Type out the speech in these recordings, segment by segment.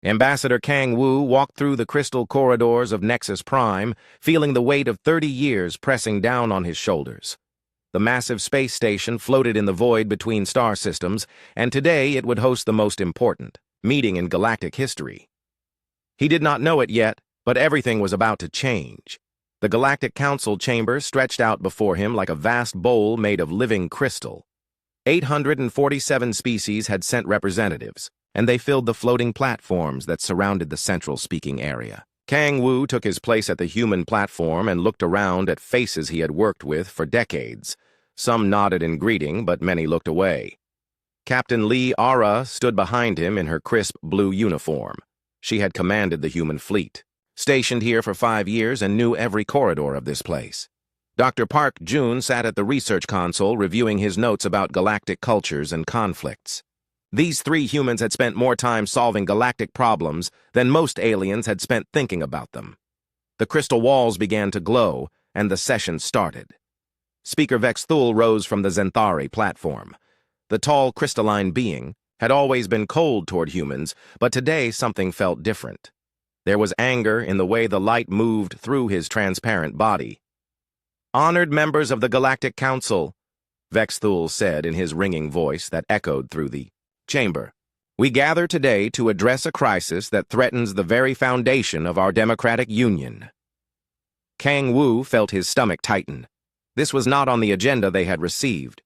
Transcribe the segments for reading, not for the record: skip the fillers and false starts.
Ambassador Kang Wu walked through the crystal corridors of Nexus Prime, feeling the weight of 30 years pressing down on his shoulders. The massive space station floated in the void between star systems, and today it would host the most important meeting in galactic history. He did not know it yet, but everything was about to change. The Galactic Council chamber stretched out before him like a vast bowl made of living crystal. 847 species had sent representatives, and they filled the floating platforms that surrounded the central speaking area. Kang Wu took his place at the human platform and looked around at faces he had worked with for decades. Some nodded in greeting, but many looked away. Captain Lee Ara stood behind him in her crisp blue uniform. She had commanded the human fleet, stationed here for 5 years, and knew every corridor of this place. Dr. Park Jun sat at the research console reviewing his notes about galactic cultures and conflicts. These 3 humans had spent more time solving galactic problems than most aliens had spent thinking about them. The crystal walls began to glow, and the session started. Speaker Vex Thul rose from the Zenthari platform. The tall, crystalline being had always been cold toward humans, but today something felt different. There was anger in the way the light moved through his transparent body. "Honored members of the Galactic Council," Vex Thul said in his ringing voice that echoed through the chamber. "We gather today to address a crisis that threatens the very foundation of our democratic union." Kang Wu felt his stomach tighten. This was not on the agenda they had received.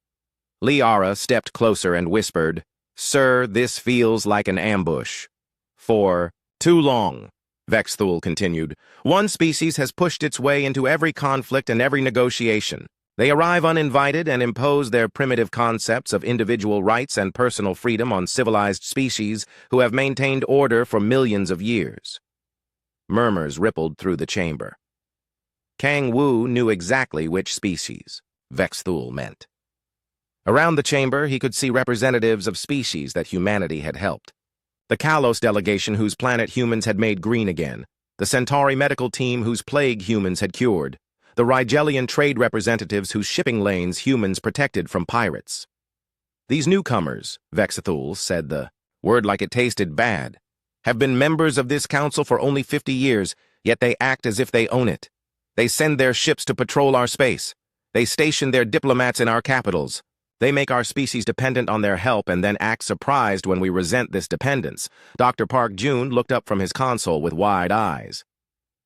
Liara stepped closer and whispered, "Sir, this feels like an ambush." "For too long," Vex Thul continued. "One species has pushed its way into every conflict and every negotiation. They arrive uninvited and impose their primitive concepts of individual rights and personal freedom on civilized species who have maintained order for millions of years." Murmurs rippled through the chamber. Kang Wu knew exactly which species Vex Thul meant. Around the chamber, he could see representatives of species that humanity had helped. The Kalos delegation whose planet humans had made green again, the Centauri medical team whose plague humans had cured, the Rigelian trade representatives whose shipping lanes humans protected from pirates. "These newcomers," Vex Thul said, the word like it tasted bad, "have been members of this council for only 50 years, yet they act as if they own it. They send their ships to patrol our space. They station their diplomats in our capitals. They make our species dependent on their help and then act surprised when we resent this dependence." Dr. Park Jun looked up from his console with wide eyes.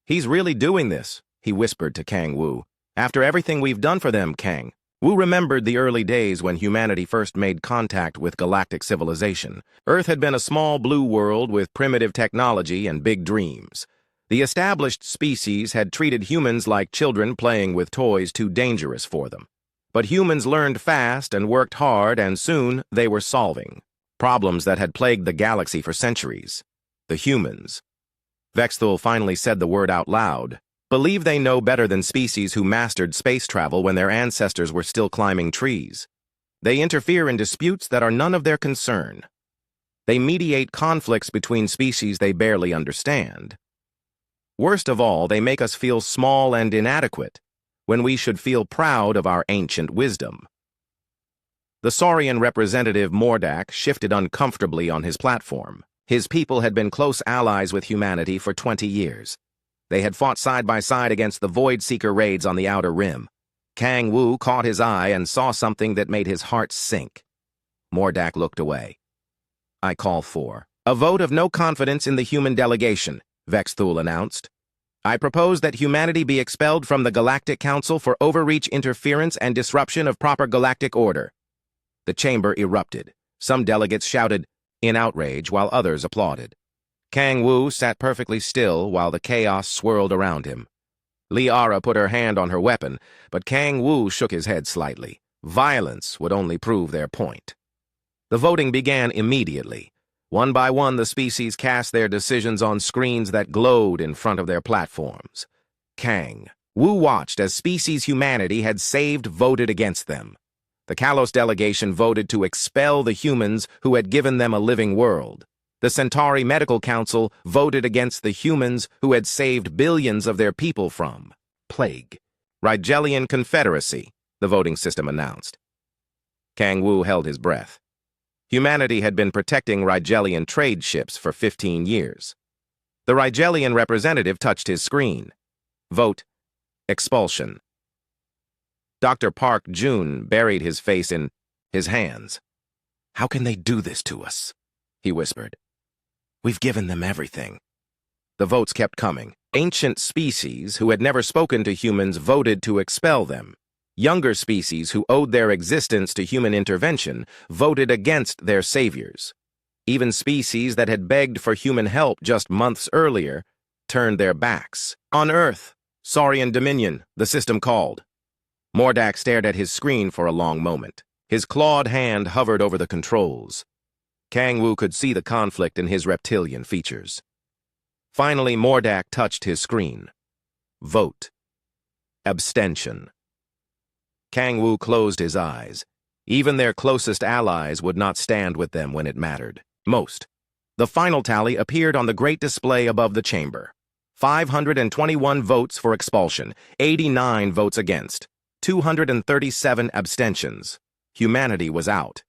"He's really doing this," he whispered to Kang Wu. "After everything we've done for them, Kang." Wu remembered the early days when humanity first made contact with galactic civilization. Earth had been a small blue world with primitive technology and big dreams. The established species had treated humans like children playing with toys too dangerous for them. But humans learned fast and worked hard, and soon they were solving problems that had plagued the galaxy for centuries. The humans. Vex Thul finally said the word out loud. "Believe they know better than species who mastered space travel when their ancestors were still climbing trees. They interfere in disputes that are none of their concern. They mediate conflicts between species they barely understand. Worst of all, they make us feel small and inadequate, when we should feel proud of our ancient wisdom." The Saurian representative Mordak shifted uncomfortably on his platform. His people had been close allies with humanity for 20 years. They had fought side by side against the Void Seeker raids on the Outer Rim. Kang Wu caught his eye and saw something that made his heart sink. Mordak looked away. "I call for a vote of no confidence in the human delegation," Vex Thul announced. "I propose that humanity be expelled from the Galactic Council for overreach, interference, and disruption of proper galactic order." The chamber erupted. Some delegates shouted in outrage while others applauded. Kang Wu sat perfectly still while the chaos swirled around him. Liara put her hand on her weapon, but Kang Wu shook his head slightly. Violence would only prove their point. The voting began immediately. One by one, the species cast their decisions on screens that glowed in front of their platforms. Kang Wu watched as species humanity had saved voted against them. The Kalos delegation voted to expel the humans who had given them a living world. The Centauri Medical Council voted against the humans who had saved billions of their people from plague. Rigelian Confederacy, the voting system announced. Kang Wu held his breath. Humanity had been protecting Rigelian trade ships for 15 years. The Rigelian representative touched his screen. Vote. Expulsion. Dr. Park Jun buried his face in his hands. "How can they do this to us?" he whispered. "We've given them everything." The votes kept coming. Ancient species who had never spoken to humans voted to expel them. Younger species who owed their existence to human intervention voted against their saviors. Even species that had begged for human help just months earlier turned their backs. "On Earth, Saurian Dominion," the system called. Mordak stared at his screen for a long moment. His clawed hand hovered over the controls. Kang Wu could see the conflict in his reptilian features. Finally, Mordak touched his screen. Vote. Abstention. Kang Wu closed his eyes. Even their closest allies would not stand with them when it mattered most. The final tally appeared on the great display above the chamber. 521 votes for expulsion, 89 votes against, 237 abstentions. Humanity was out.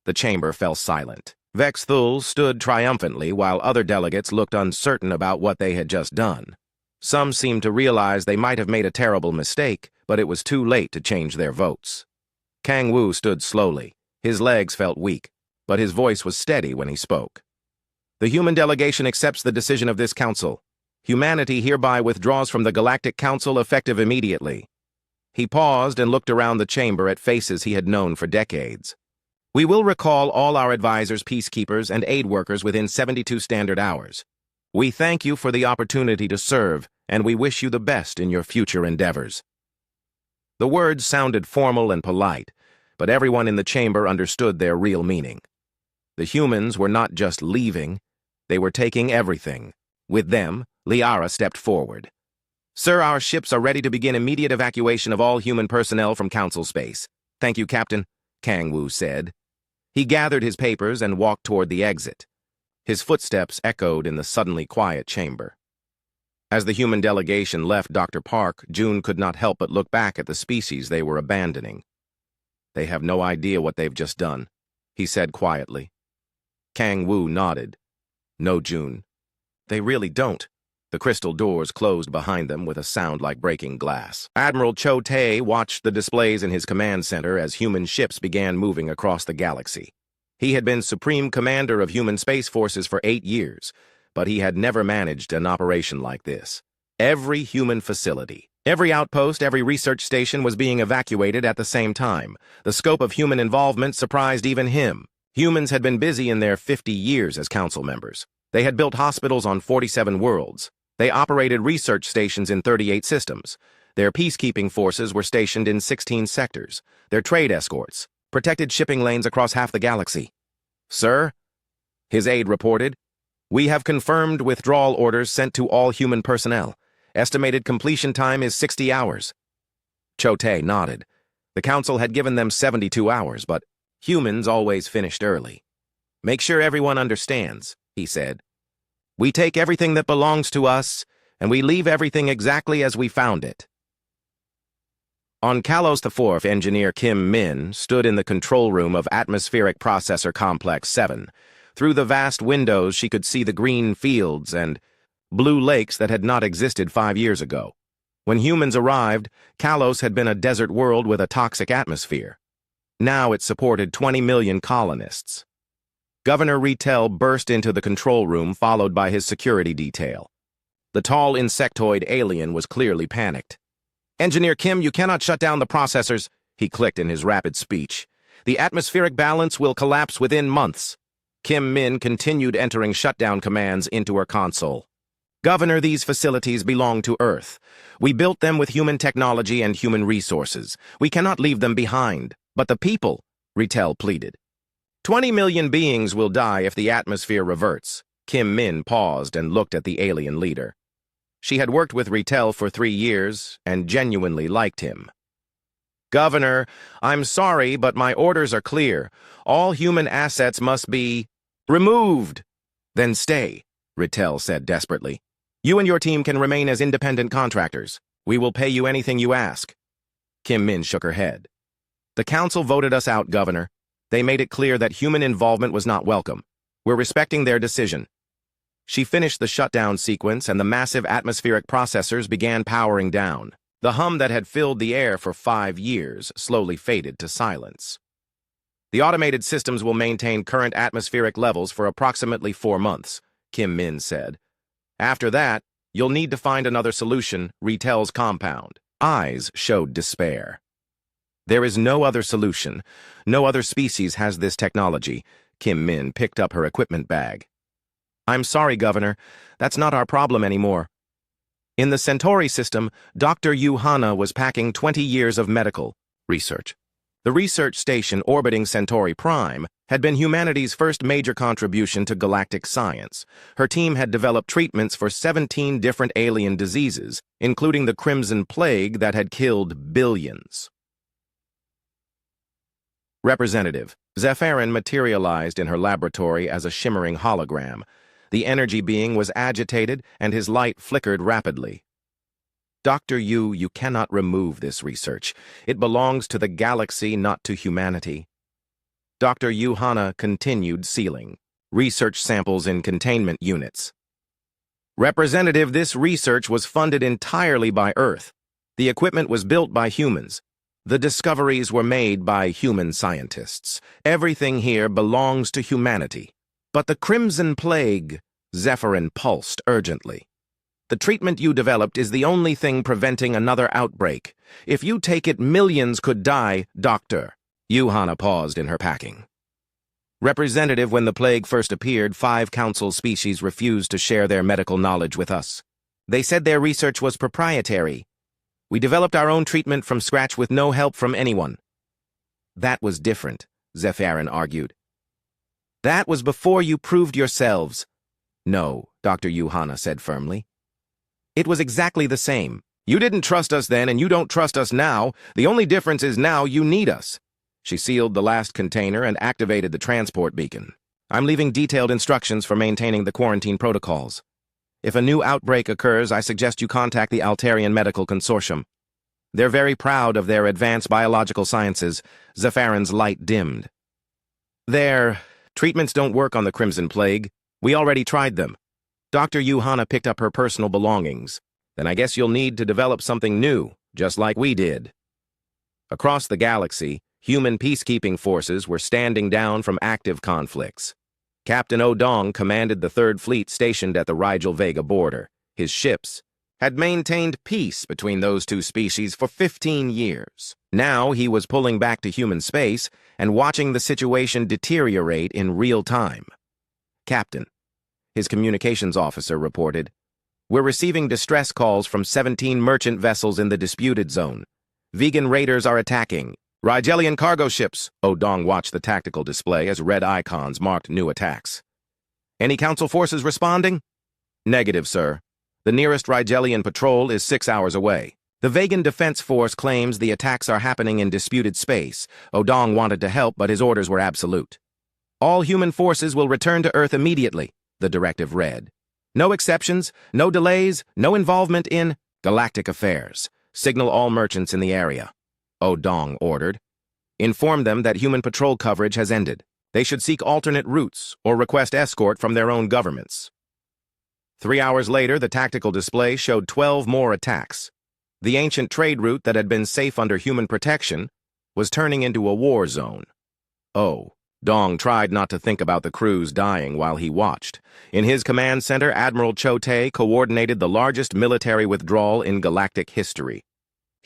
The chamber fell silent. Vex Thul stood triumphantly while other delegates looked uncertain about what they had just done. Some seemed to realize they might have made a terrible mistake, but it was too late to change their votes. Kang Wu stood slowly. His legs felt weak, but his voice was steady when he spoke. "The human delegation accepts the decision of this council. Humanity hereby withdraws from the Galactic Council effective immediately." He paused and looked around the chamber at faces he had known for decades. "We will recall all our advisors, peacekeepers, and aid workers within 72 standard hours. We thank you for the opportunity to serve, and we wish you the best in your future endeavors." The words sounded formal and polite, but everyone in the chamber understood their real meaning. The humans were not just leaving, they were taking everything. With them, Liara stepped forward. "Sir, our ships are ready to begin immediate evacuation of all human personnel from Council space." "Thank you, Captain," Kang Wu said. He gathered his papers and walked toward the exit. His footsteps echoed in the suddenly quiet chamber. As the human delegation left Dr. Park, Jun could not help but look back at the species they were abandoning. "They have no idea what they've just done," he said quietly. Kang Wu nodded. "No, Jun. They really don't." The crystal doors closed behind them with a sound like breaking glass. Admiral Cho Tae watched the displays in his command center as human ships began moving across the galaxy. He had been Supreme Commander of Human Space Forces for 8 years, but he had never managed an operation like this. Every human facility, every outpost, every research station was being evacuated at the same time. The scope of human involvement surprised even him. Humans had been busy in their 50 years as council members. They had built hospitals on 47 worlds. They operated research stations in 38 systems. Their peacekeeping forces were stationed in 16 sectors. Their trade escorts protected shipping lanes across half the galaxy. "Sir," his aide reported, "we have confirmed withdrawal orders sent to all human personnel. Estimated completion time is 60 hours. Chote nodded. The council had given them 72 hours, but humans always finished early. "Make sure everyone understands," he said. "We take everything that belongs to us, and we leave everything exactly as we found it." On Kalos IV, engineer Kim Min stood in the control room of Atmospheric Processor Complex 7. Through the vast windows, she could see the green fields and blue lakes that had not existed 5 years ago. When humans arrived, Kalos had been a desert world with a toxic atmosphere. Now it supported 20 million colonists. Governor Retell burst into the control room, followed by his security detail. The tall insectoid alien was clearly panicked. "Engineer Kim, you cannot shut down the processors," he clicked in his rapid speech. "The atmospheric balance will collapse within months." Kim Min continued entering shutdown commands into her console. "Governor, these facilities belong to Earth. We built them with human technology and human resources. We cannot leave them behind. But the people," Retell pleaded. 20 million beings will die if the atmosphere reverts." Kim Min paused and looked at the alien leader. She had worked with Retell for 3 years and genuinely liked him. "Governor, I'm sorry, but my orders are clear. All human assets must be removed." "Then stay," Retell said desperately. "You and your team can remain as independent contractors. We will pay you anything you ask." Kim Min shook her head. "The council voted us out, Governor. They made it clear that human involvement was not welcome. We're respecting their decision. She finished the shutdown sequence and the massive atmospheric processors began powering down. The hum that had filled the air for 5 years slowly faded to silence. The automated systems will maintain current atmospheric levels for approximately 4 months, Kim Min said. After that, you'll need to find another solution, Retel's compound. Eyes showed despair. There is no other solution. No other species has this technology. Kim Min picked up her equipment bag. I'm sorry, Governor. That's not our problem anymore. In the Centauri system, Dr. Yu Hana was packing 20 years of medical research. The research station orbiting Centauri Prime had been humanity's first major contribution to galactic science. Her team had developed treatments for 17 different alien diseases, including the Crimson Plague that had killed billions. Representative Zephyrin materialized in her laboratory as a shimmering hologram. The energy being was agitated, and his light flickered rapidly. Dr. Yu, you cannot remove this research. It belongs to the galaxy, not to humanity. Dr. Yu Hana continued sealing. Research samples in containment units. Representative, this research was funded entirely by Earth. The equipment was built by humans. The discoveries were made by human scientists. Everything here belongs to humanity. But the Crimson Plague, Zephyrin pulsed urgently. The treatment you developed is the only thing preventing another outbreak. If you take it, millions could die, Doctor. Yu Hana paused in her packing. Representative, when the plague first appeared, 5 council species refused to share their medical knowledge with us. They said their research was proprietary. We developed our own treatment from scratch with no help from anyone. That was different, Zephyrin argued. That was before you proved yourselves. No, Dr. Yu Hana said firmly. It was exactly the same. You didn't trust us then, and you don't trust us now. The only difference is now you need us. She sealed the last container and activated the transport beacon. I'm leaving detailed instructions for maintaining the quarantine protocols. If a new outbreak occurs, I suggest you contact the Altarian Medical Consortium. They're very proud of their advanced biological sciences. Zephyrin's light dimmed. Their treatments don't work on the Crimson Plague. We already tried them. Dr. Yu Hana picked up her personal belongings. Then I guess you'll need to develop something new, just like we did. Across the galaxy, human peacekeeping forces were standing down from active conflicts. Captain Odong commanded the 3rd Fleet stationed at the Rigel Vega border. His ships had maintained peace between those two species for 15 years. Now he was pulling back to human space and watching the situation deteriorate in real time. Captain, his communications officer reported, we're receiving distress calls from 17 merchant vessels in the disputed zone. Vegan raiders are attacking. Rigelian cargo ships. Odong watched the tactical display as red icons marked new attacks. Any council forces responding? Negative, sir. The nearest Rigelian patrol is 6 hours away. The Vegan Defense Force claims the attacks are happening in disputed space. Odong wanted to help, but his orders were absolute. All human forces will return to Earth immediately, the directive read. No exceptions, no delays, no involvement in galactic affairs. Signal all merchants in the area. Odong ordered. Inform them that human patrol coverage has ended. They should seek alternate routes or request escort from their own governments. 3 hours later, the tactical display showed 12 more attacks. The ancient trade route that had been safe under human protection was turning into a war zone. Dong tried not to think about the crews dying while he watched. In his command center, Admiral Cho Tae coordinated the largest military withdrawal in galactic history.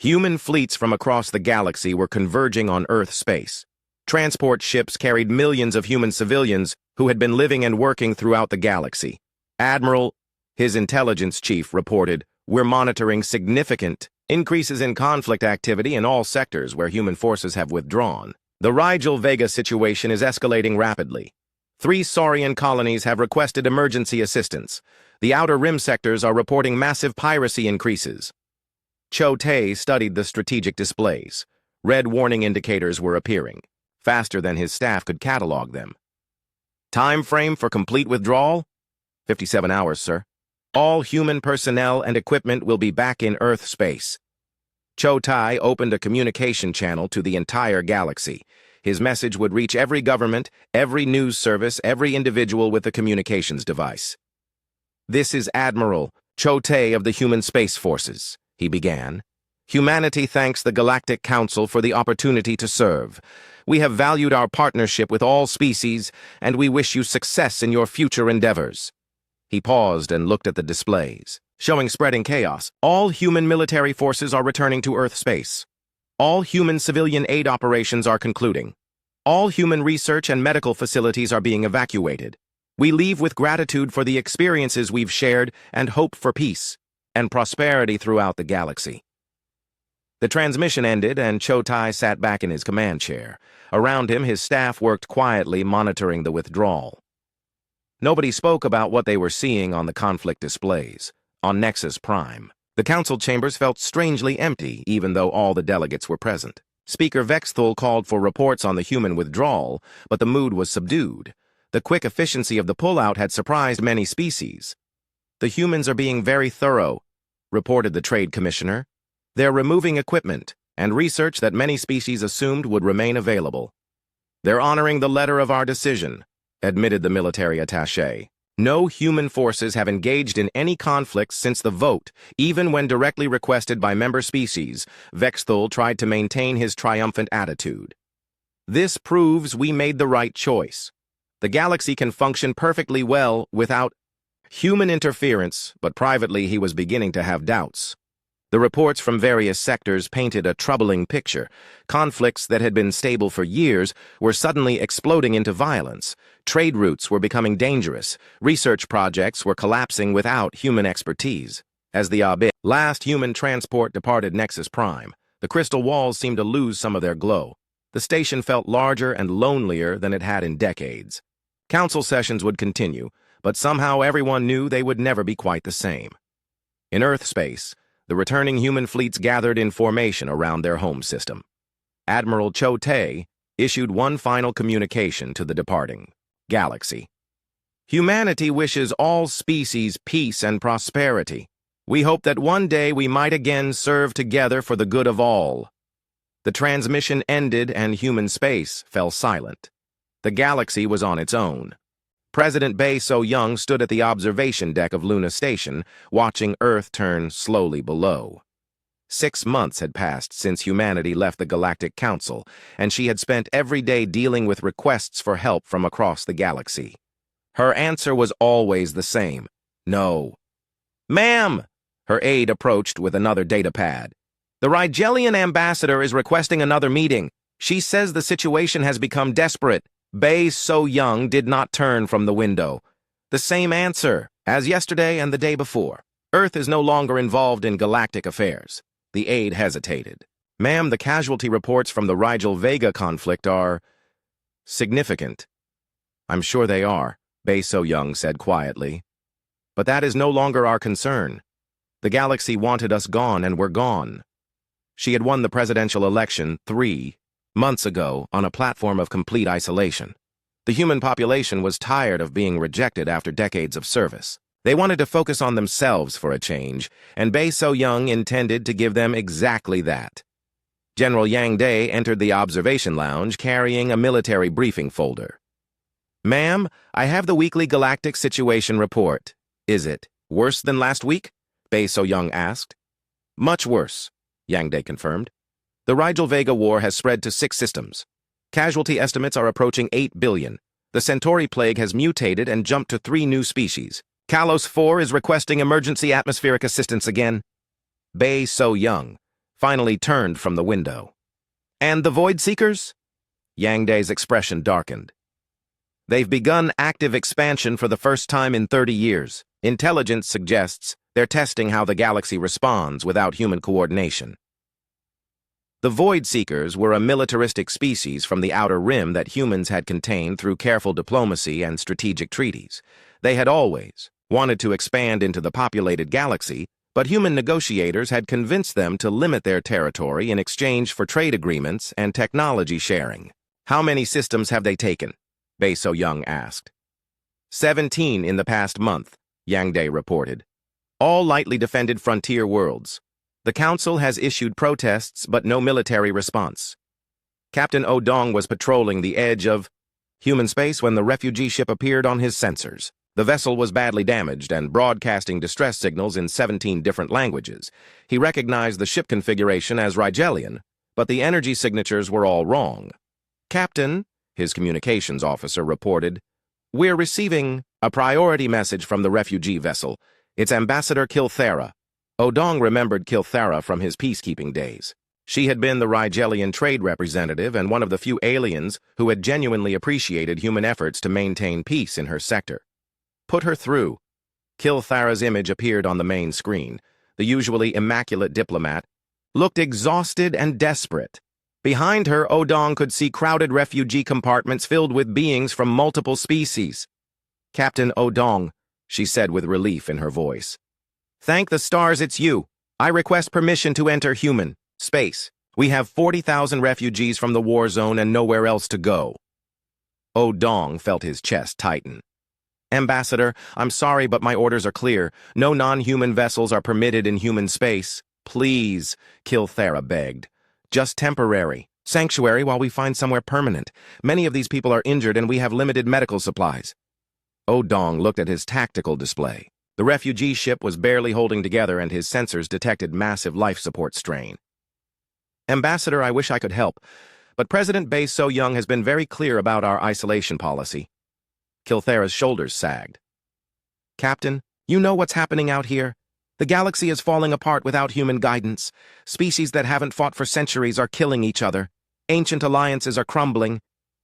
Human fleets from across the galaxy were converging on Earth space. Transport ships carried millions of human civilians who had been living and working throughout the galaxy. Admiral, his intelligence chief, reported, we're monitoring significant increases in conflict activity in all sectors where human forces have withdrawn. The Rigel Vega situation is escalating rapidly. 3 Saurian colonies have requested emergency assistance. The Outer Rim sectors are reporting massive piracy increases. Cho Tae studied the strategic displays. Red warning indicators were appearing, faster than his staff could catalog them. Time frame for complete withdrawal? 57 hours, sir. All human personnel and equipment will be back in Earth space. Cho Tae opened a communication channel to the entire galaxy. His message would reach every government, every news service, every individual with a communications device. "This is Admiral Chote of the Human Space Forces," he began. "Humanity thanks the Galactic Council for the opportunity to serve. We have valued our partnership with all species, and we wish you success in your future endeavors." He paused and looked at the displays, showing spreading chaos. All human military forces are returning to Earth space. All human civilian aid operations are concluding. All human research and medical facilities are being evacuated. We leave with gratitude for the experiences we've shared and hope for peace and prosperity throughout the galaxy. The transmission ended, and Chotai sat back in his command chair. Around him, his staff worked quietly, monitoring the withdrawal. Nobody spoke about what they were seeing on the conflict displays. On Nexus Prime, the council chambers felt strangely empty, even though all the delegates were present. Speaker Vexthul called for reports on the human withdrawal, but the mood was subdued. The quick efficiency of the pullout had surprised many species. "The humans are being very thorough," reported the Trade Commissioner. "They're removing equipment and research that many species assumed would remain available. They're honoring the letter of our decision," admitted the military attaché. "No human forces have engaged in any conflicts since the vote, even when directly requested by member species." Vexthul tried to maintain his triumphant attitude. "This proves we made the right choice. The galaxy can function perfectly well without human interference," but privately he was beginning to have doubts. The reports from various sectors painted a troubling picture. Conflicts that had been stable for years were suddenly exploding into violence. Trade routes were becoming dangerous. Research projects were collapsing without human expertise. As the last human transport departed Nexus Prime, the crystal walls seemed to lose some of their glow. The station felt larger and lonelier than it had in decades. Council sessions would continue, but somehow everyone knew they would never be quite the same. In Earth space, the returning human fleets gathered in formation around their home system. Admiral Chote issued one final communication to the departing galaxy. "Humanity wishes all species peace and prosperity. We hope that one day we might again serve together for the good of all." The transmission ended and human space fell silent. The galaxy was on its own. President Bae So-young stood at the observation deck of Luna Station, watching Earth turn slowly below. 6 months had passed since humanity left the Galactic Council, and she had spent every day dealing with requests for help from across the galaxy. Her answer was always the same: no. "Ma'am!" Her aide approached with another datapad. "The Rigelian ambassador is requesting another meeting. She says the situation has become desperate." Bae So-young did not turn from the window. "The same answer as yesterday and the day before. Earth is no longer involved in galactic affairs." The aide hesitated. "Ma'am, the casualty reports from the Rigel-Vega conflict are significant." "I'm sure they are," Bae So-young said quietly. "But that is no longer our concern. The galaxy wanted us gone, and we're gone." She had won the presidential election 3 months ago on a platform of complete isolation. The human population was tired of being rejected after decades of service. They wanted to focus on themselves for a change, and Bae So-young intended to give them exactly that. General Yang Dae entered the observation lounge carrying a military briefing folder. "Ma'am, I have the weekly galactic situation report. Is it worse than last week?" Bae So-young asked. "Much worse," Yang Dae confirmed. "The Rigel-Vega war has spread to 6 systems. Casualty estimates are approaching 8 billion. The Centauri plague has mutated and jumped to 3 new species. Kalos 4 is requesting emergency atmospheric assistance again." Bae So-young finally turned from the window. "And the Void Seekers?" Yang Dae's expression darkened. "They've begun active expansion for the first time in 30 years. Intelligence suggests they're testing how the galaxy responds without human coordination." The Void Seekers were a militaristic species from the Outer Rim that humans had contained through careful diplomacy and strategic treaties. They had always wanted to expand into the populated galaxy, but human negotiators had convinced them to limit their territory in exchange for trade agreements and technology sharing. "How many systems have they taken?" Bae So-young asked. 17 in the past month, Yang Dae reported. "All lightly defended frontier worlds. The Council has issued protests, but no military response." Captain Odong was patrolling the edge of human space when the refugee ship appeared on his sensors. The vessel was badly damaged and broadcasting distress signals in 17 different languages. He recognized the ship configuration as Rigelian, but the energy signatures were all wrong. "Captain," his communications officer reported, "we're receiving a priority message from the refugee vessel. It's Ambassador Kilthera." Odong remembered Kilthera from his peacekeeping days. She had been the Rigelian trade representative and one of the few aliens who had genuinely appreciated human efforts to maintain peace in her sector. "Put her through." Kilthera's image appeared on the main screen. The usually immaculate diplomat looked exhausted and desperate. Behind her, Odong could see crowded refugee compartments filled with beings from multiple species. "Captain Odong," she said with relief in her voice. "Thank the stars it's you. I request permission to enter human space. We have 40,000 refugees from the war zone and nowhere else to go." Odong felt his chest tighten. "Ambassador, I'm sorry, but my orders are clear. No non-human vessels are permitted in human space. Please," Kilthera begged. "Just temporary. Sanctuary while we find somewhere permanent. Many of these people are injured and we have limited medical supplies." Odong looked at his tactical display. The refugee ship was barely holding together and his sensors detected massive life support strain. "Ambassador, I wish I could help, but President Bae So-young has been very clear about our isolation policy." Kilthera's shoulders sagged. "Captain, you know what's happening out here? The galaxy is falling apart without human guidance. Species that haven't fought for centuries are killing each other. Ancient alliances are crumbling."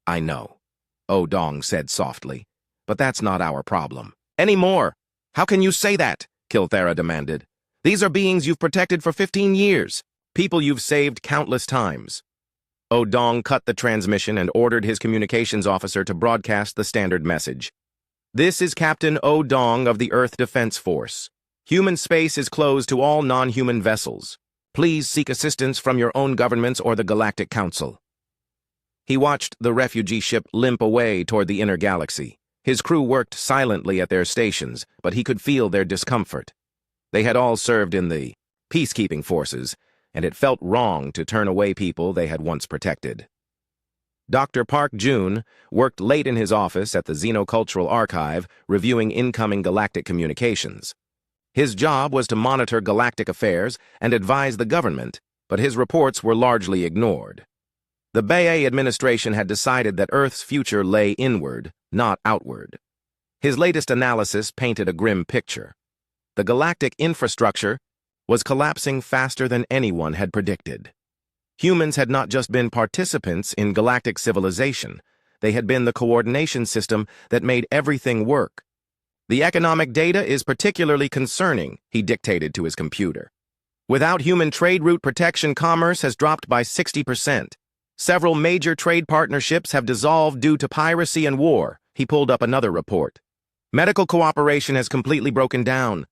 "I know," Odong said softly, "but that's not our problem." "Anymore. How can you say that?" Kilthera demanded. "These are beings you've protected for 15 years. People you've saved countless times." Odong cut the transmission and ordered his communications officer to broadcast the standard message. "This is Captain Odong of the Earth Defense Force. Human space is closed to all non-human vessels. Please seek assistance from your own governments or the Galactic Council." He watched the refugee ship limp away toward the inner galaxy. His crew worked silently at their stations, but he could feel their discomfort. They had all served in the peacekeeping forces, and it felt wrong to turn away people they had once protected. Dr. Park Jun worked late in his office at the Xenocultural Archive, reviewing incoming galactic communications. His job was to monitor galactic affairs and advise the government, but his reports were largely ignored. The Bae administration had decided that Earth's future lay inward, not outward. His latest analysis painted a grim picture. The galactic infrastructure was collapsing faster than anyone had predicted. Humans had not just been participants in galactic civilization, they had been the coordination system that made everything work. "The economic data is particularly concerning," he dictated to his computer. "Without human trade route protection, commerce has dropped by 60%. Several major trade partnerships have dissolved due to piracy and war." He pulled up another report. "Medical cooperation has completely broken down.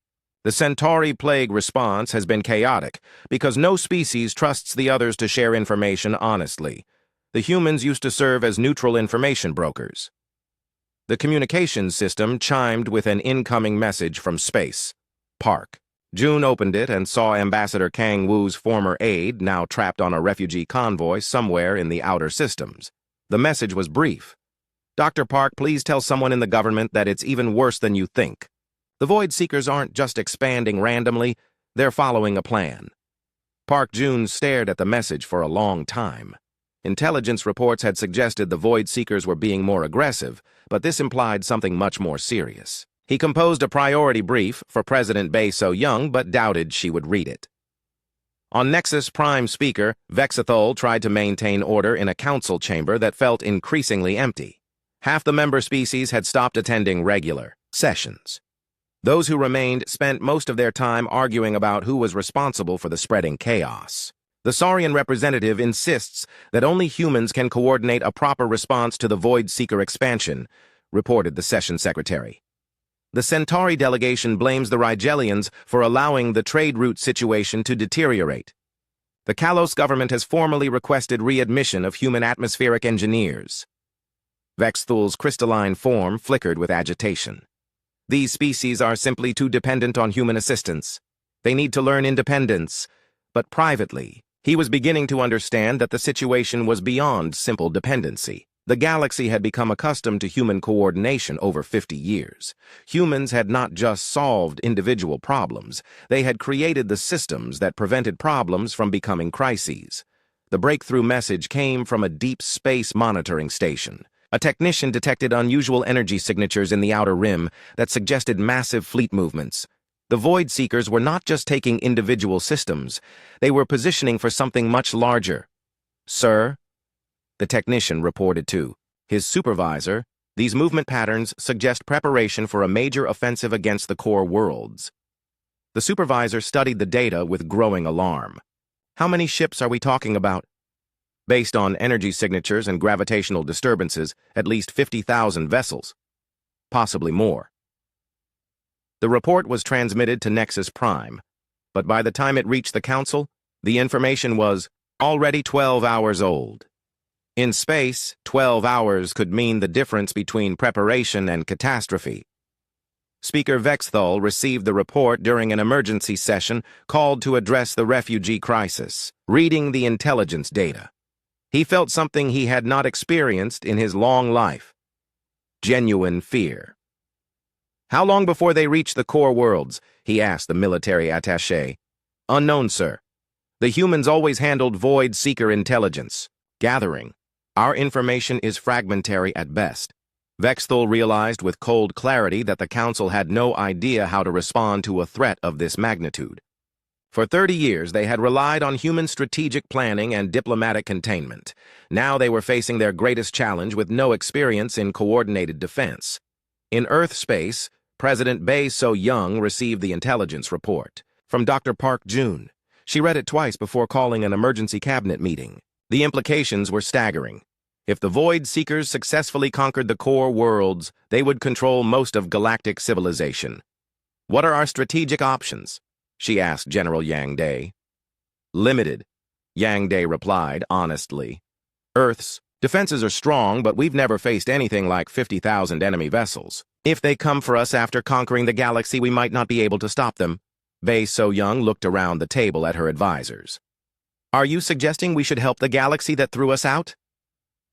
The Centauri plague response has been chaotic because no species trusts the others to share information honestly. The humans used to serve as neutral information brokers." The communications system chimed with an incoming message from space. Park. June opened it and saw Ambassador Kang Wu's former aide now trapped on a refugee convoy somewhere in the outer systems. The message was brief. "Dr. Park, please tell someone in the government that it's even worse than you think. The Void Seekers aren't just expanding randomly, they're following a plan." Park Jun stared at the message for a long time. Intelligence reports had suggested the Void Seekers were being more aggressive, but this implied something much more serious. He composed a priority brief for President Bae So-young, but doubted she would read it. On Nexus Prime speaker, Vexithol tried to maintain order in a council chamber that felt increasingly empty. Half the member species had stopped attending regular sessions. Those who remained spent most of their time arguing about who was responsible for the spreading chaos. The Saurian representative insists that only humans can coordinate a proper response to the Void Seeker expansion, reported the session secretary. The Centauri delegation blames the Rigelians for allowing the trade route situation to deteriorate. The Kalos government has formally requested readmission of human atmospheric engineers. Vexthul's crystalline form flickered with agitation. "These species are simply too dependent on human assistance. They need to learn independence, but privately, He was beginning to understand that the situation was beyond simple dependency. The galaxy had become accustomed to human coordination over 50 years. Humans had not just solved individual problems, they had created the systems that prevented problems from becoming crises. The breakthrough message came from a deep space monitoring station. A technician detected unusual energy signatures in the outer rim that suggested massive fleet movements. The Void Seekers were not just taking individual systems, they were positioning for something much larger. "Sir," the technician reported to his supervisor, "these movement patterns suggest preparation for a major offensive against the core worlds." The supervisor studied the data with growing alarm. "How many ships are we talking about?" "Based on energy signatures and gravitational disturbances, at least 50,000 vessels. Possibly more." The report was transmitted to Nexus Prime, but by the time it reached the Council, the information was already 12 hours old. In space, 12 hours could mean the difference between preparation and catastrophe. Speaker Vexthal received the report during an emergency session called to address the refugee crisis, reading the intelligence data. He felt something he had not experienced in his long life: genuine fear. "How long before they reach the core worlds?" he asked the military attaché. "Unknown, sir. The humans always handled Void Seeker intelligence gathering. Our information is fragmentary at best." Vexthal realized with cold clarity that the Council had no idea how to respond to a threat of this magnitude. For 30 years, they had relied on human strategic planning and diplomatic containment. Now they were facing their greatest challenge with no experience in coordinated defense. In Earth space, President Bae So-young received the intelligence report from Dr. Park Jun. She read it twice before calling an emergency cabinet meeting. The implications were staggering. If the Void Seekers successfully conquered the core worlds, they would control most of galactic civilization. "What are our strategic options?" she asked General Yang Day. "Limited," Yang Day replied honestly. "Earth's defenses are strong, but we've never faced anything like 50,000 enemy vessels. If they come for us after conquering the galaxy, we might not be able to stop them." Bae So-young looked around the table at her advisors. "Are you suggesting we should help the galaxy that threw us out?"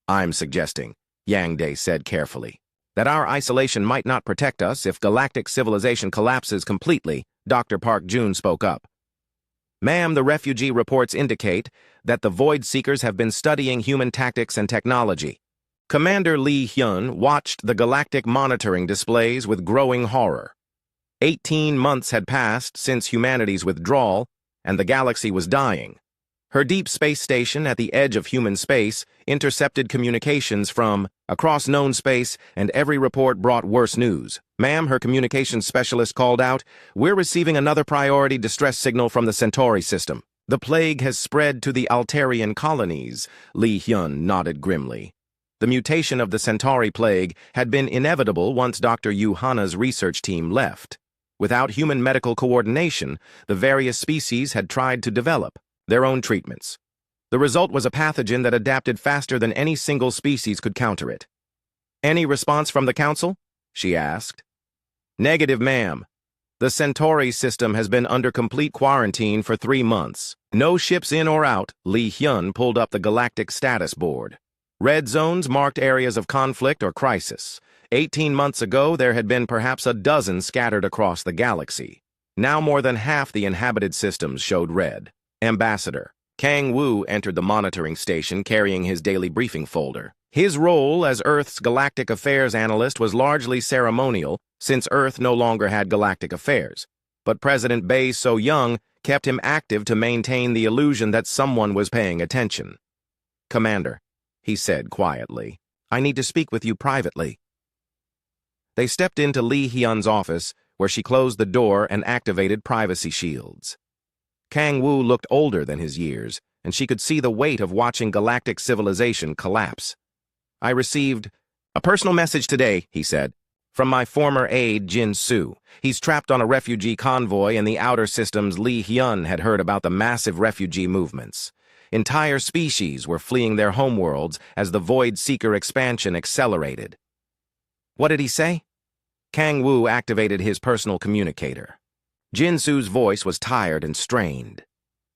"I'm suggesting," Yang Day said carefully, "that our isolation might not protect us if galactic civilization collapses completely." Dr. Park Jun spoke up. "Ma'am, the refugee reports indicate that the Void Seekers have been studying human tactics and technology." Commander Lee Hyun watched the galactic monitoring displays with growing horror. 18 months had passed since humanity's withdrawal, and the galaxy was dying. Her deep space station at the edge of human space intercepted communications from across known space, and every report brought worse news. "Ma'am," her communications specialist called out, "we're receiving another priority distress signal from the Centauri system. The plague has spread to the Altarian colonies." Lee Hyun nodded grimly. The mutation of the Centauri plague had been inevitable once Dr. Yu Hana's research team left. Without human medical coordination, the various species had tried to develop their own treatments. The result was a pathogen that adapted faster than any single species could counter it. "Any response from the Council?" she asked. "Negative, ma'am. The Centauri system has been under complete quarantine for 3 months. No ships in or out." Lee Hyun pulled up the galactic status board. Red zones marked areas of conflict or crisis. 18 months ago, there had been perhaps a dozen scattered across the galaxy. Now more than half the inhabited systems showed red. Ambassador Kang Wu entered the monitoring station carrying his daily briefing folder. His role as Earth's galactic affairs analyst was largely ceremonial, since Earth no longer had galactic affairs. But President Bae So-young kept him active to maintain the illusion that someone was paying attention. "Commander," he said quietly, "I need to speak with you privately." They stepped into Lee Hyun's office, where she closed the door and activated privacy shields. Kang Wu looked older than his years, and she could see the weight of watching galactic civilization collapse. "I received a personal message today," he said, "from my former aide, Jin Soo. He's trapped on a refugee convoy in the outer systems." Lee Hyun had heard about the massive refugee movements. Entire species were fleeing their homeworlds as the Void Seeker expansion accelerated. "What did he say?" Kang Wu activated his personal communicator. Jin Soo's voice was tired and strained.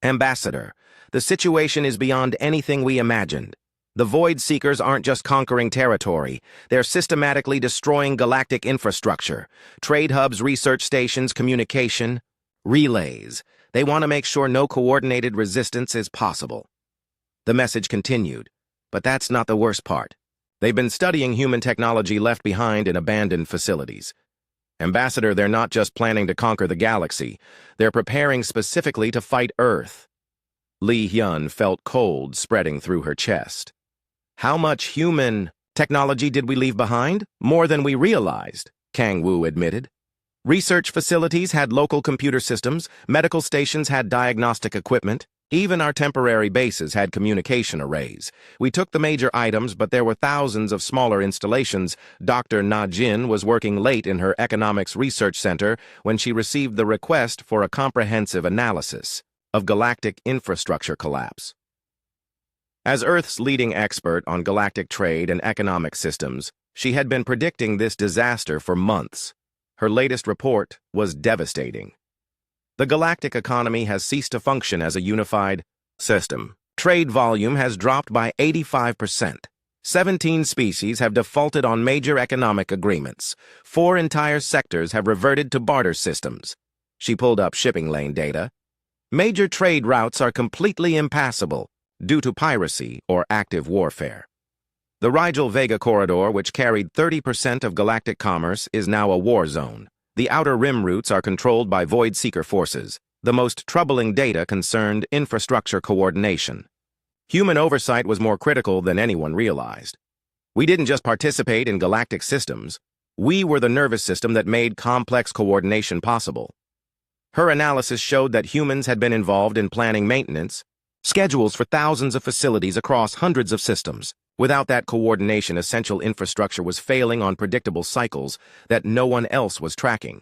"Ambassador, The situation is beyond anything we imagined. The Void Seekers aren't just conquering territory. They're systematically destroying galactic infrastructure, trade hubs, research stations, communication, relays. They want to make sure no coordinated resistance is possible. The message continued, but that's not the worst part. They've been studying human technology left behind in abandoned facilities. Ambassador, they're not just planning to conquer the galaxy. They're preparing specifically to fight Earth. Li Hyun felt cold spreading through her chest. How much human technology did we leave behind? More than we realized, Kang Wu admitted. Research facilities had local computer systems, medical stations had diagnostic equipment, even our temporary bases had communication arrays. We took the major items, but there were thousands of smaller installations. Dr. Na Jin was working late in her economics research center when she received the request for a comprehensive analysis of galactic infrastructure collapse. As Earth's leading expert on galactic trade and economic systems, she had been predicting this disaster for months. Her latest report was devastating. The galactic economy has ceased to function as a unified system. Trade volume has dropped by 85%. 17 species have defaulted on major economic agreements. 4 entire sectors have reverted to barter systems. She pulled up shipping lane data. Major trade routes are completely impassable due to piracy or active warfare. The Rigel Vega corridor, which carried 30% of galactic commerce, is now a war zone. The outer rim routes are controlled by Void Seeker forces. The most troubling data concerned infrastructure coordination. Human oversight was more critical than anyone realized. We didn't just participate in galactic systems. We were the nervous system that made complex coordination possible. Her analysis showed that humans had been involved in planning maintenance, schedules for thousands of facilities across hundreds of systems. Without that coordination, essential infrastructure was failing on predictable cycles that no one else was tracking.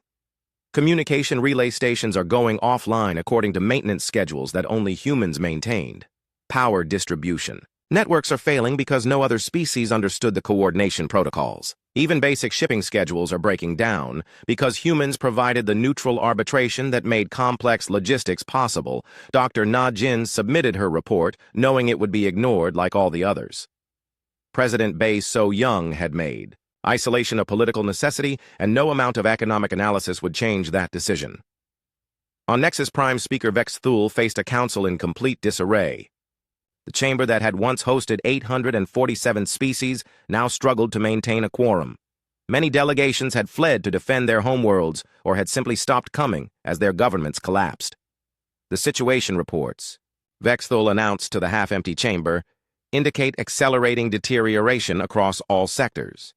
Communication relay stations are going offline according to maintenance schedules that only humans maintained. Power distribution. Networks are failing because no other species understood the coordination protocols. Even basic shipping schedules are breaking down because humans provided the neutral arbitration that made complex logistics possible. Dr. Na Jin submitted her report, knowing it would be ignored like all the others. President Bae So-young had made isolation a political necessity, and no amount of economic analysis would change that decision. On Nexus Prime, Speaker Vex Thul faced a council in complete disarray. The chamber that had once hosted 847 species now struggled to maintain a quorum. Many delegations had fled to defend their homeworlds or had simply stopped coming as their governments collapsed. The situation reports, Vexthul announced to the half-empty chamber, indicate accelerating deterioration across all sectors.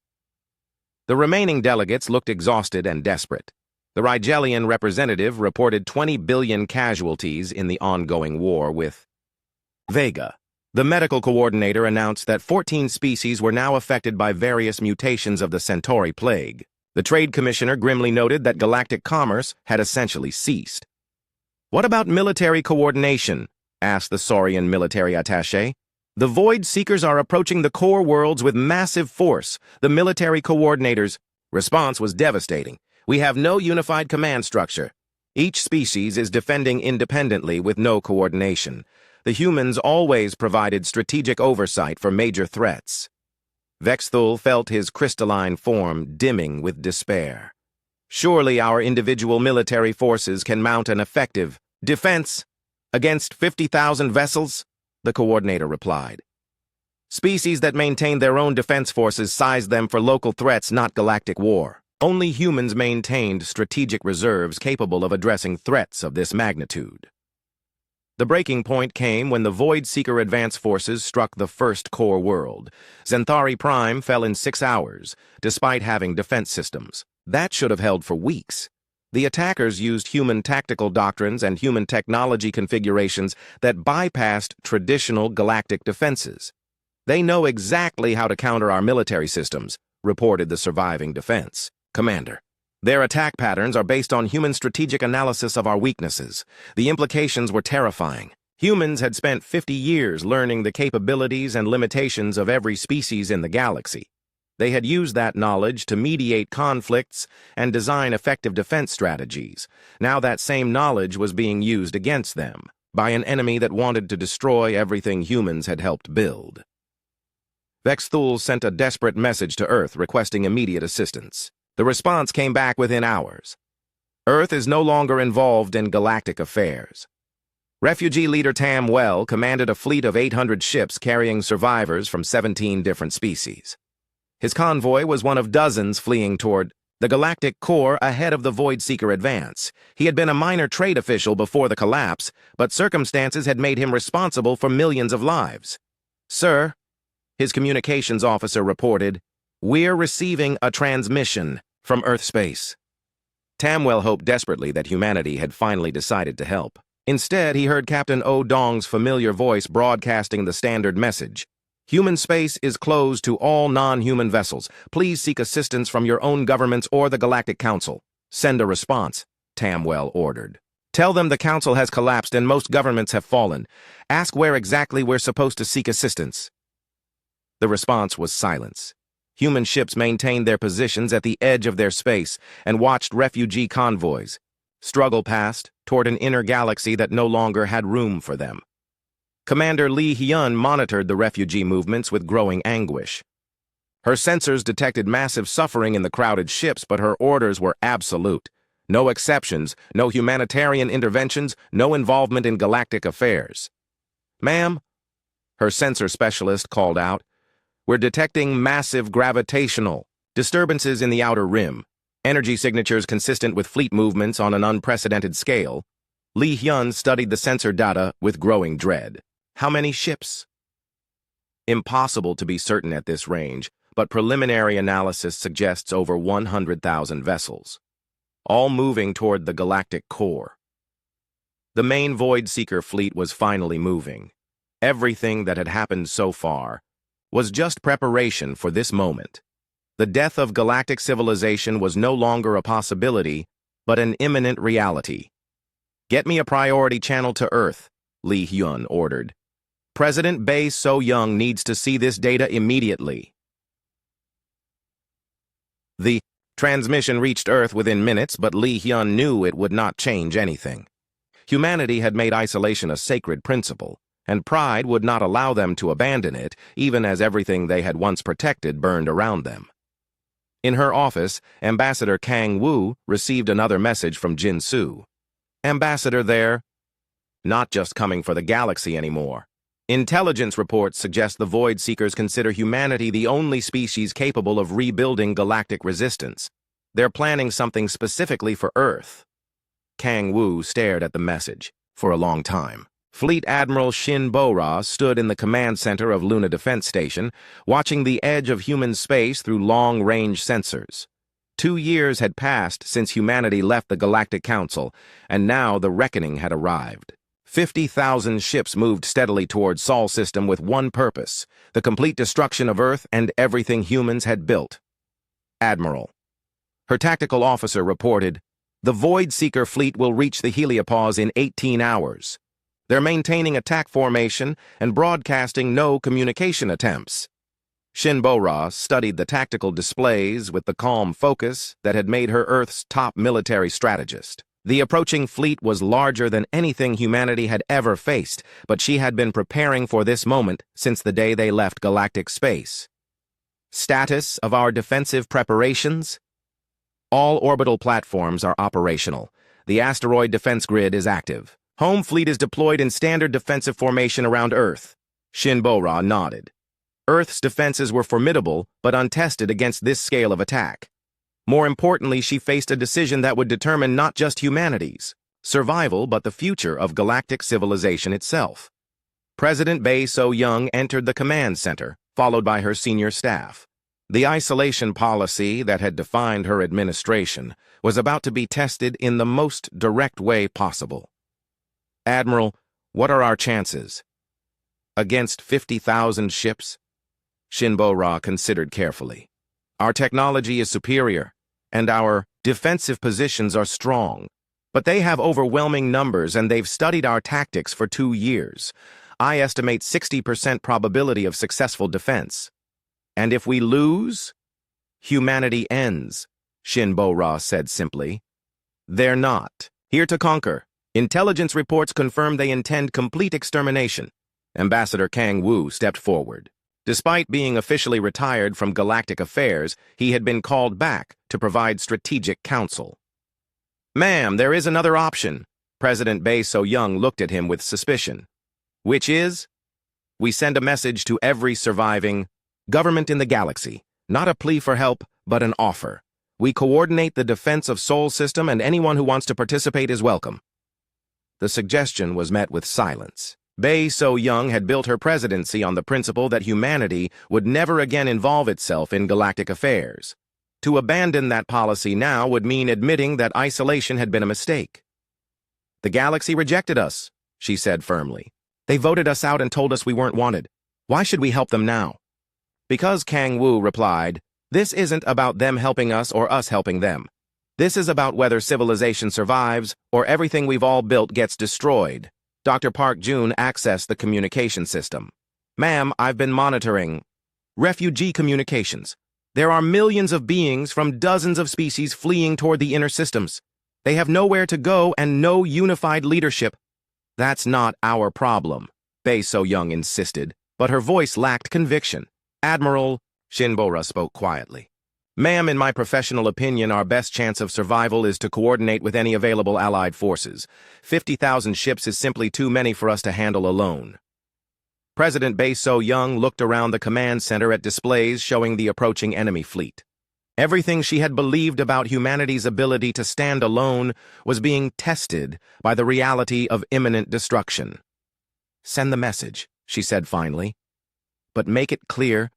The remaining delegates looked exhausted and desperate. The Rigelian representative reported 20 billion casualties in the ongoing war with Vega. The medical coordinator announced that 14 species were now affected by various mutations of the Centauri plague. The trade commissioner grimly noted that galactic commerce had essentially ceased. "What about military coordination?" asked the Saurian military attaché. "The Void Seekers are approaching the core worlds with massive force. The military coordinator's response was devastating. "We have no unified command structure. Each species is defending independently with no coordination. The humans always provided strategic oversight for major threats." Vexthul felt his crystalline form dimming with despair. "Surely our individual military forces can mount an effective defense against 50,000 vessels?" the coordinator replied. "Species that maintain their own defense forces sized them for local threats, not galactic war. Only humans maintained strategic reserves capable of addressing threats of this magnitude." The breaking point came when the Void Seeker advance forces struck the first core world. Centauri Prime fell in 6 hours, despite having defense systems. That should have held for weeks. The attackers used human tactical doctrines and human technology configurations that bypassed traditional galactic defenses. "They know exactly how to counter our military systems," reported the surviving defense commander. "Their attack patterns are based on human strategic analysis of our weaknesses." The implications were terrifying. Humans had spent 50 years learning the capabilities and limitations of every species in the galaxy. They had used that knowledge to mediate conflicts and design effective defense strategies. Now that same knowledge was being used against them. by an enemy that wanted to destroy everything humans had helped build. Vexthul sent a desperate message to Earth requesting immediate assistance. The response came back within hours. Earth is no longer involved in galactic affairs. Refugee leader Tam Well commanded a fleet of 800 ships carrying survivors from 17 different species. His convoy was one of dozens fleeing toward the galactic core ahead of the Voidseeker advance. He had been a minor trade official before the collapse, but circumstances had made him responsible for millions of lives. "Sir," his communications officer reported, "we're receiving a transmission from Earth space." Tamwell hoped desperately that humanity had finally decided to help. Instead, he heard Captain O'Dong's familiar voice broadcasting the standard message. "Human space is closed to all non-human vessels. Please seek assistance from your own governments or the Galactic Council. Send a response," Tamwell ordered. "Tell them the Council has collapsed and most governments have fallen. Ask where exactly we're supposed to seek assistance." The response was silence. Human ships maintained their positions at the edge of their space and watched refugee convoys struggle past toward an inner galaxy that no longer had room for them. Commander Lee Hyun monitored the refugee movements with growing anguish. Her sensors detected massive suffering in the crowded ships, but her orders were absolute. No exceptions, no humanitarian interventions, no involvement in galactic affairs. "Ma'am," her sensor specialist called out, "we're detecting massive gravitational disturbances in the outer rim, energy signatures consistent with fleet movements on an unprecedented scale." Lee Hyun studied the sensor data with growing dread. "How many ships?" "Impossible to be certain at this range, but preliminary analysis suggests over 100,000 vessels, all moving toward the galactic core." The main Voidseeker fleet was finally moving. Everything that had happened so far was just preparation for this moment. The death of galactic civilization was no longer a possibility, but an imminent reality. "Get me a priority channel to Earth," Lee Hyun ordered. "President Bae So-young needs to see this data immediately." The transmission reached Earth within minutes, but Lee Hyun knew it would not change anything. Humanity had made isolation a sacred principle, and pride would not allow them to abandon it, even as everything they had once protected burned around them. In her office, Ambassador Kang Woo received another message from Jin Soo. "Ambassador there, not just coming for the galaxy anymore. Intelligence reports suggest the Voidseekers consider humanity the only species capable of rebuilding galactic resistance. They're planning something specifically for Earth." Kang Woo stared at the message for a long time. Fleet Admiral Shin Bo-ra stood in the command center of Luna Defense Station, watching the edge of human space through long-range sensors. 2 years had passed since humanity left the Galactic Council, and now the reckoning had arrived. 50,000 ships moved steadily toward Sol System with one purpose: the complete destruction of Earth and everything humans had built. "Admiral," her tactical officer reported, "the Voidseeker fleet will reach the heliopause in 18 hours. They're maintaining attack formation and broadcasting no communication attempts." Shin Bo-ra studied the tactical displays with the calm focus that had made her Earth's top military strategist. The approaching fleet was larger than anything humanity had ever faced, but she had been preparing for this moment since the day they left galactic space. "Status of our defensive preparations? All orbital platforms are operational. The asteroid defense grid is active. Home fleet is deployed in standard defensive formation around Earth." Shin Bo-ra nodded. Earth's defenses were formidable, but untested against this scale of attack. More importantly, she faced a decision that would determine not just humanity's survival, but the future of galactic civilization itself. President Bae So-young entered the command center, followed by her senior staff. The isolation policy that had defined her administration was about to be tested in the most direct way possible. "Admiral, what are our chances?" "Against 50,000 ships?" Shin Bo-ra considered carefully. "Our technology is superior, and our defensive positions are strong. But they have overwhelming numbers, and they've studied our tactics for 2 years. I estimate 60% probability of successful defense. And if we lose, humanity ends," Shin Bo-ra said simply. "They're not here to conquer," Intelligence reports confirm they intend complete extermination. Ambassador Kang Wu stepped forward. Despite being officially retired from galactic affairs, he had been called back to provide strategic counsel. "Ma'am, there is another option." President Bae So-young looked at him with suspicion. "Which is?" "We send a message to every surviving government in the galaxy. Not a plea for help, but an offer. We coordinate the defense of Sol System, and anyone who wants to participate is welcome." The suggestion was met with silence. Bae So-young had built her presidency on the principle that humanity would never again involve itself in galactic affairs. To abandon that policy now would mean admitting that isolation had been a mistake. "The galaxy rejected us," she said firmly. "They voted us out and told us we weren't wanted. Why should we help them now?" Because Kang Wu replied, "This isn't about them helping us or us helping them. This is about whether civilization survives or everything we've all built gets destroyed." Dr. Park Jun accessed the communication system. "Ma'am, I've been monitoring refugee communications. There are millions of beings from dozens of species fleeing toward the inner systems. They have nowhere to go and no unified leadership." "That's not our problem," Bae So-young insisted, but her voice lacked conviction. "Admiral," Shinbora spoke quietly. "Ma'am, in my professional opinion, our best chance of survival is to coordinate with any available allied forces. 50,000 ships is simply too many for us to handle alone." President Bae So-young looked around the command center at displays showing the approaching enemy fleet. Everything she had believed about humanity's ability to stand alone was being tested by the reality of imminent destruction. "Send the message," she said finally. "But make it clear,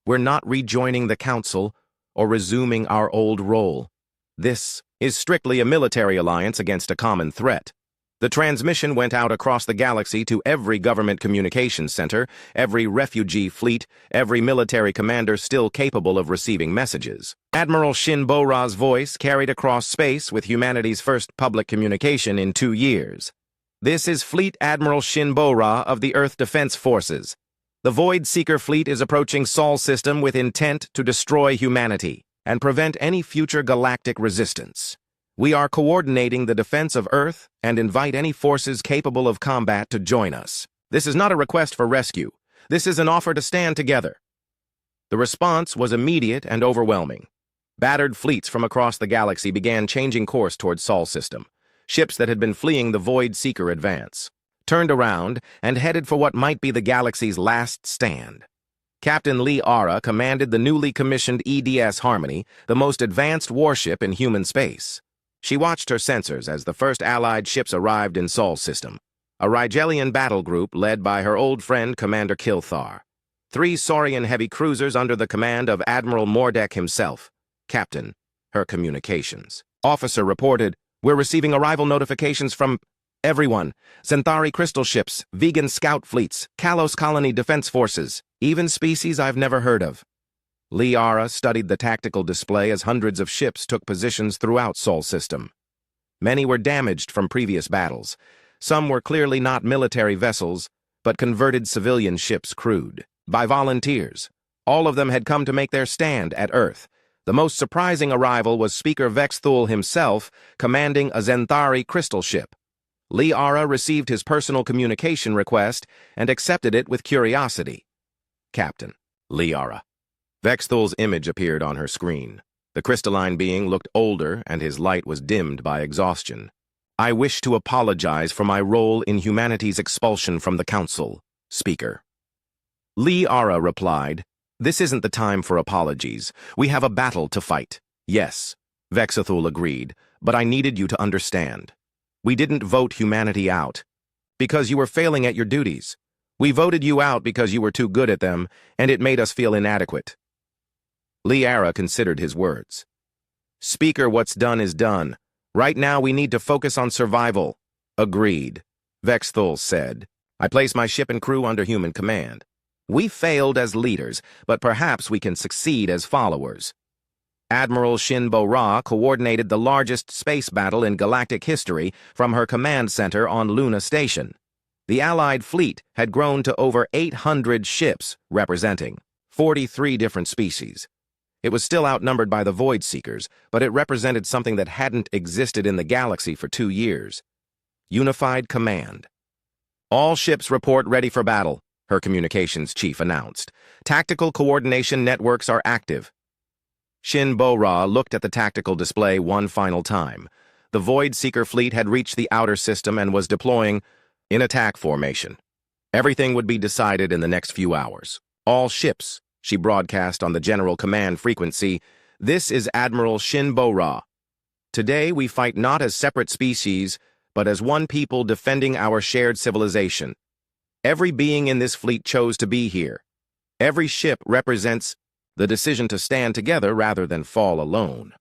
we're not rejoining the Council or resuming our old role. This is strictly a military alliance against a common threat." The transmission went out across the galaxy to every government communications center, every refugee fleet, every military commander still capable of receiving messages. Admiral Shinbora's voice carried across space with humanity's first public communication in 2 years. "This is Fleet Admiral Shinbora of the Earth Defense Forces. The Void Seeker fleet is approaching Sol System with intent to destroy humanity and prevent any future galactic resistance. We are coordinating the defense of Earth and invite any forces capable of combat to join us. This is not a request for rescue. This is an offer to stand together." The response was immediate and overwhelming. Battered fleets from across the galaxy began changing course towards Sol System. Ships that had been fleeing the Void Seeker advance turned around and headed for what might be the galaxy's last stand. Captain Lee Ara commanded the newly commissioned EDS Harmony, the most advanced warship in human space. She watched her sensors as the first Allied ships arrived in Sol System, a Rigelian battle group led by her old friend Commander Kilthar. 3 Saurian heavy cruisers under the command of Admiral Mordek himself, Captain, her communications. Officer reported, "We're receiving arrival notifications from everyone. Xanthari crystal ships, vegan scout fleets, Kalos colony defense forces, even species I've never heard of." Liara studied the tactical display as hundreds of ships took positions throughout Sol System. Many were damaged from previous battles. Some were clearly not military vessels, but converted civilian ships crewed by volunteers. All of them had come to make their stand at Earth. The most surprising arrival was Speaker Vexthul himself, commanding a Xanthari crystal ship. Liara received his personal communication request and accepted it with curiosity. "Captain, Liara." Vexthul's image appeared on her screen. The crystalline being looked older and his light was dimmed by exhaustion. "I wish to apologize for my role in humanity's expulsion from the Council, Speaker." Liara replied, "This isn't the time for apologies. We have a battle to fight." "Yes," Vexthul agreed, "but I needed you to understand. We didn't vote humanity out because you were failing at your duties. We voted you out because you were too good at them, and it made us feel inadequate." Liara considered his words. "Speaker, what's done is done. Right now we need to focus on survival." "Agreed," Vexthul said. "I place my ship and crew under human command. We failed as leaders, but perhaps we can succeed as followers." Admiral Shinbora coordinated the largest space battle in galactic history from her command center on Luna Station. The Allied fleet had grown to over 800 ships, representing 43 different species. It was still outnumbered by the Void Seekers, but it represented something that hadn't existed in the galaxy for 2 years. Unified Command. All ships report ready for battle, her communications chief announced. Tactical coordination networks are active. Shin Bo-Ra looked at the tactical display one final time. The Void Seeker fleet had reached the outer system and was deploying in attack formation. Everything would be decided in the next few hours. All ships, she broadcast on the general command frequency. This is Admiral Shin Bo-Ra. Today we fight not as separate species, but as one people defending our shared civilization. Every being in this fleet chose to be here. Every ship represents the decision to stand together rather than fall alone.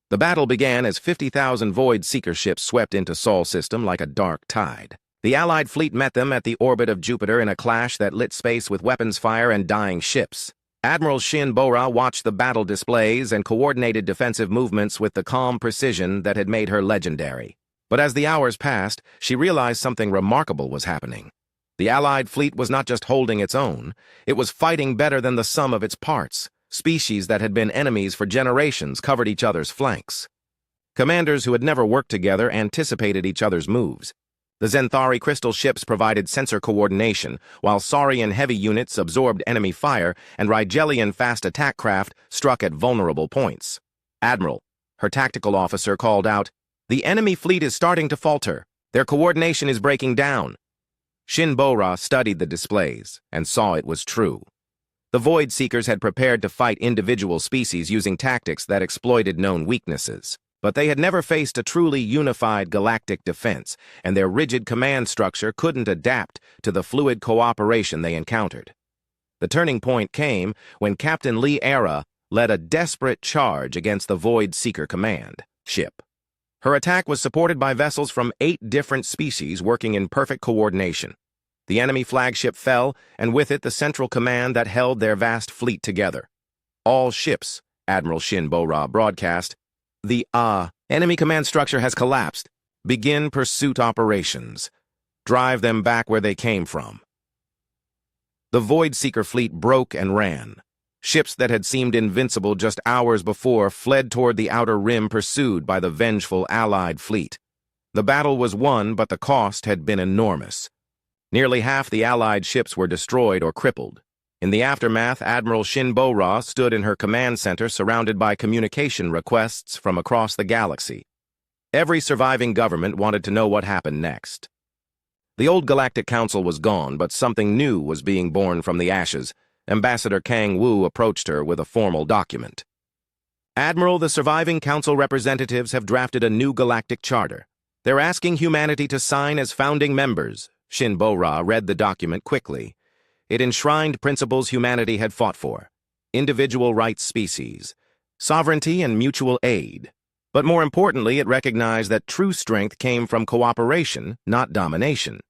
The battle began as 50,000 Void Seeker ships swept into Sol system like a dark tide. The Allied fleet met them at the orbit of Jupiter in a clash that lit space with weapons fire and dying ships. Admiral Shin Bo-Ra watched the battle displays and coordinated defensive movements with the calm precision that had made her legendary. But as the hours passed, she realized something remarkable was happening. The Allied fleet was not just holding its own, it was fighting better than the sum of its parts. Species that had been enemies for generations covered each other's flanks. Commanders who had never worked together anticipated each other's moves. The Zenthari crystal ships provided sensor coordination, while Saurian heavy units absorbed enemy fire, and Rigelian fast attack craft struck at vulnerable points. Admiral, her tactical officer, called out, "The enemy fleet is starting to falter. Their coordination is breaking down." Shin Bo-Ra studied the displays and saw it was true. The Void Seekers had prepared to fight individual species using tactics that exploited known weaknesses. But they had never faced a truly unified galactic defense, and their rigid command structure couldn't adapt to the fluid cooperation they encountered. The turning point came when Captain Lee Era led a desperate charge against the Void Seeker command ship. Her attack was supported by vessels from 8 different species working in perfect coordination. The enemy flagship fell, and with it the central command that held their vast fleet together. "All ships," Admiral Shin Bo-Ra broadcast. "The enemy command structure has collapsed. Begin pursuit operations. Drive them back where they came from." The Void Seeker fleet broke and ran. Ships that had seemed invincible just hours before fled toward the outer rim pursued by the vengeful Allied fleet. The battle was won, but the cost had been enormous. Nearly half the Allied ships were destroyed or crippled. In the aftermath, Admiral Shin Bo-Ra stood in her command center surrounded by communication requests from across the galaxy. Every surviving government wanted to know what happened next. The old Galactic Council was gone, but something new was being born from the ashes. Ambassador Kang Wu approached her with a formal document. "Admiral, the surviving council representatives have drafted a new galactic charter. They're asking humanity to sign as founding members." Shin Bo-Ra read the document quickly. It enshrined principles humanity had fought for: individual rights, species, sovereignty, and mutual aid. But more importantly, it recognized that true strength came from cooperation, not domination.